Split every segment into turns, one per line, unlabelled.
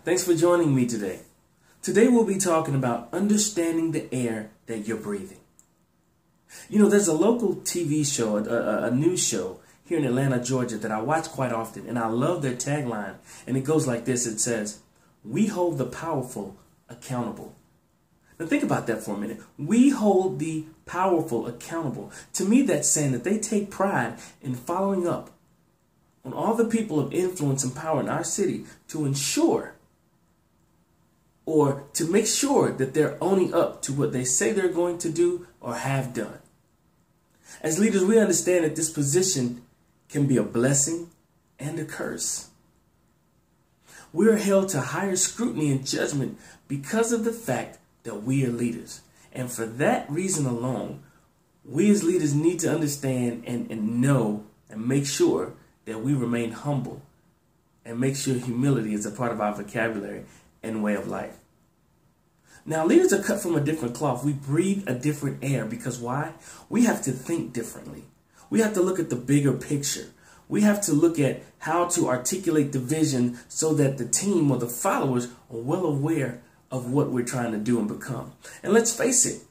Thanks for joining me today. Today we'll be talking about understanding the air that you're breathing. You know, there's a local TV show, a news show here in Atlanta, Georgia that I watch quite often, and I love their tagline, and it goes like this. It says, "We hold the powerful accountable." Now think about that for a minute. We hold the powerful accountable. To me, that's saying that they take pride in following up on all the people of influence and power in our city to ensure or to make sure that they're owning up to what they say they're going to do or have done. As leaders, we understand that this position can be a blessing and a curse. We are held to higher scrutiny and judgment because of the fact that we are leaders. And for that reason alone, we as leaders need to understand and know and make sure that we remain humble and make sure humility is a part of our vocabulary and way of life. Now, leaders are cut from a different cloth. We breathe a different air because why? We have to think differently. We have to look at the bigger picture. We have to look at how to articulate the vision so that the team or the followers are well aware of what we're trying to do and become. And let's face it,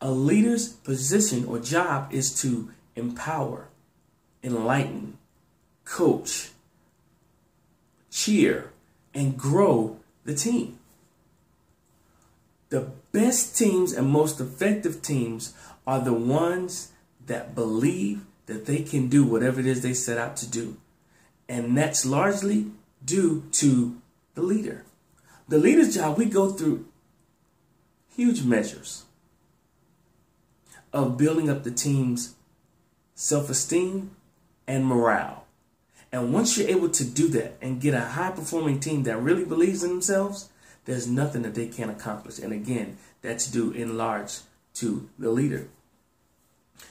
a leader's position or job is to empower, enlighten, coach, cheer, and grow the team. The best teams and most effective teams are the ones that believe that they can do whatever it is they set out to do. And that's largely due to the leader. The leader's job, we go through huge measures of building up the team's self-esteem and morale. And once you're able to do that and get a high-performing team that really believes in themselves, there's nothing that they can't accomplish. And again, that's due in large to the leader.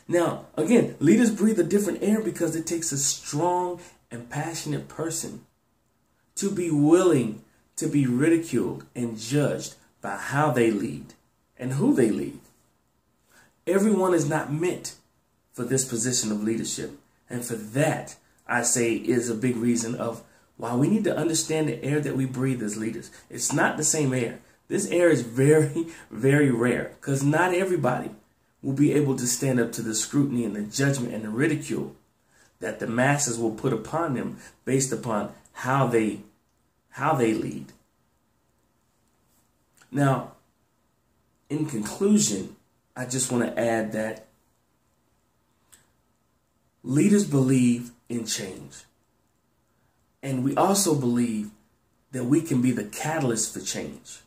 Now, again, leaders breathe a different air because it takes a strong and passionate person to be willing to be ridiculed and judged by how they lead and who they lead. Everyone is not meant for this position of leadership. And for that, I say, is a big reason of why we need to understand the air that we breathe as leaders. It's not the same air. This air is very, very rare because not everybody will be able to stand up to the scrutiny and the judgment and the ridicule that the masses will put upon them based upon how they lead. Now, in conclusion, I just want to add that leaders believe in change. And we also believe that we can be the catalyst for change.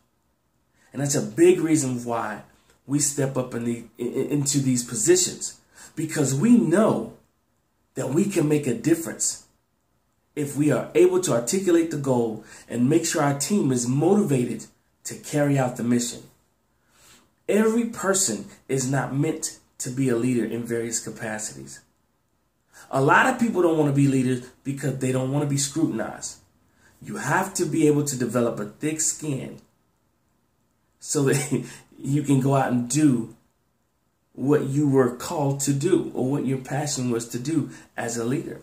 And that's a big reason why we step up into these positions, because we know that we can make a difference if we are able to articulate the goal and make sure our team is motivated to carry out the mission. Every person is not meant to be a leader in various capacities. A lot of people don't want to be leaders because they don't want to be scrutinized. You have to be able to develop a thick skin so that you can go out and do what you were called to do or what your passion was to do as a leader.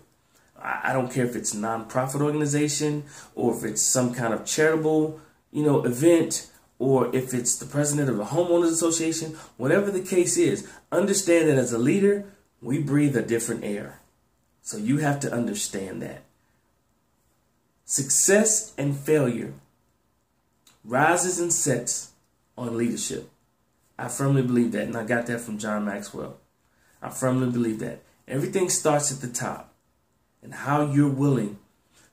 I don't care if it's a nonprofit organization or if it's some kind of charitable, event, or if it's the president of a homeowners association. Whatever the case is, understand that as a leader, we breathe a different air. So you have to understand that. Success and failure rises and sets on leadership. I firmly believe that, and I got that from John Maxwell. I firmly believe that. Everything starts at the top, and how you're willing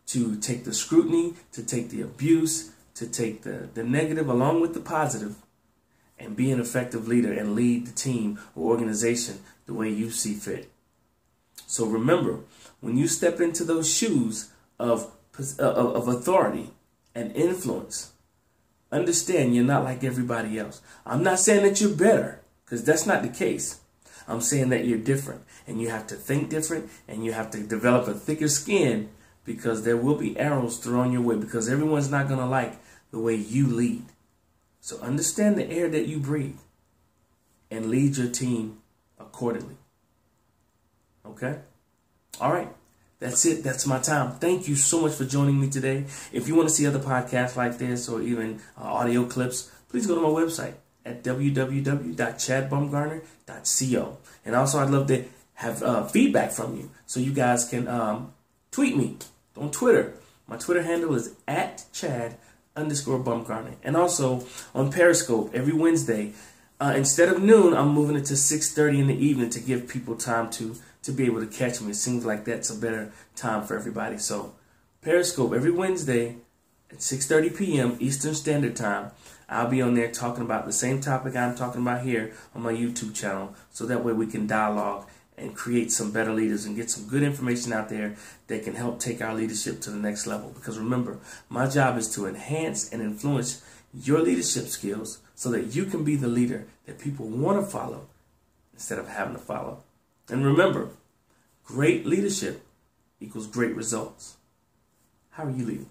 to take the scrutiny, to take the abuse, to take the negative along with the positive, and be an effective leader and lead the team or organization the way you see fit. So remember, when you step into those shoes of authority and influence, understand you're not like everybody else. I'm not saying that you're better, because that's not the case. I'm saying that you're different, and you have to think different, and you have to develop a thicker skin, because there will be arrows thrown your way, because everyone's not going to like the way you lead. So understand the air that you breathe and lead your team accordingly. Okay? All right. That's it. That's my time. Thank you so much for joining me today. If you want to see other podcasts like this or even audio clips, please go to my website at www.chadbumgarner.co. And also, I'd love to have feedback from you, so you guys can tweet me on Twitter. My Twitter handle is @Chad_Bumgarner. And also on Periscope every Wednesday. Instead of noon, I'm moving it to 6:30 in the evening to give people time to be able to catch me. It seems like that's a better time for everybody. So Periscope every Wednesday at 6:30 p.m. Eastern Standard Time. I'll be on there talking about the same topic I'm talking about here on my YouTube channel. So that way we can dialogue and create some better leaders and get some good information out there that can help take our leadership to the next level. Because remember, my job is to enhance and influence your leadership skills so that you can be the leader that people want to follow instead of having to follow. And remember, great leadership equals great results. How are you leading?